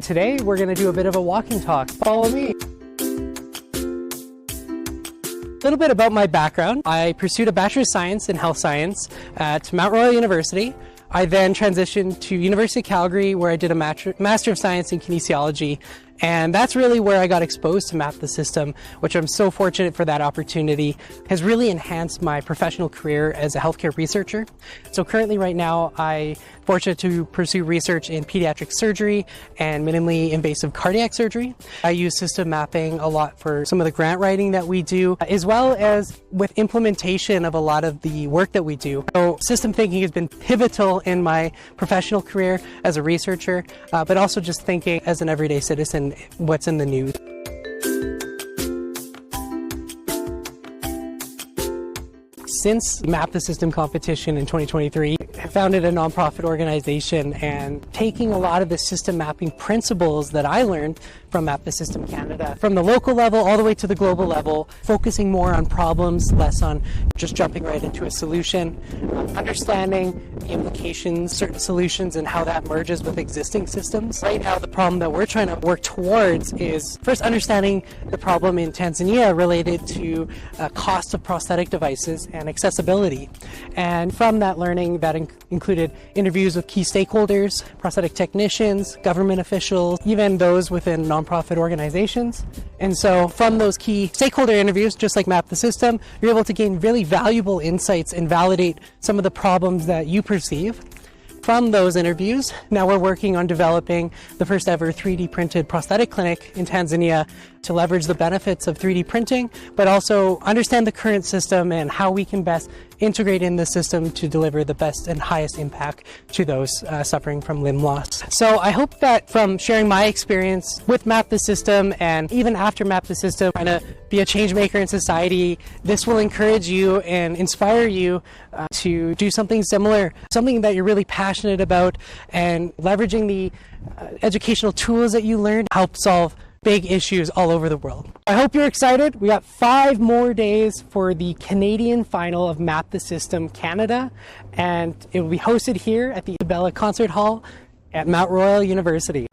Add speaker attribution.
Speaker 1: Today we're going to do a bit of a walking talk. Follow me. A little bit about my background. I pursued a Bachelor of Science in Health Science at Mount Royal University. I then transitioned to University of Calgary, where I did a Master of Science in Kinesiology. And that's really where I got exposed to Map the System, which I'm so fortunate for that opportunity, has really enhanced my professional career as a healthcare researcher. So currently right now, I'm fortunate to pursue research in pediatric surgery and minimally invasive cardiac surgery. I use system mapping a lot for some of the grant writing that we do, as well as with implementation of a lot of the work that we do. So system thinking has been pivotal in my professional career as a researcher, but also just thinking as an everyday citizen what's in the news. Since Map the System competition in 2023, I founded a nonprofit organization and taking a lot of the system mapping principles that I learned from Map the System Canada, from the local level all the way to the global level, focusing more on problems, less on just jumping right into a solution, understanding the implications, certain solutions, and how that merges with existing systems. Right now, the problem that we're trying to work towards is first understanding the problem in Tanzania related to cost of prosthetic devices and accessibility. And from that learning, that included interviews with key stakeholders, prosthetic technicians, government officials, even those within nonprofit organizations. And so from those key stakeholder interviews, just like Map the System, you're able to gain really valuable insights and validate some of the problems that you perceive. From those interviews, now we're working on developing the first ever 3D printed prosthetic clinic in Tanzania to leverage the benefits of 3D printing, but also understand the current system and how we can best integrate in the system to deliver the best and highest impact to those suffering from limb loss. So I hope that from sharing my experience with Map the System and even after Map the System, trying to be a change maker in society, this will encourage you and inspire you to do something similar, something that you're really passionate about, and leveraging the educational tools that you learned help solve big issues all over the world. I hope you're excited. We got 5 more days for the Canadian final of Map the System Canada, and it will be hosted here at the Isabella Concert Hall at Mount Royal University.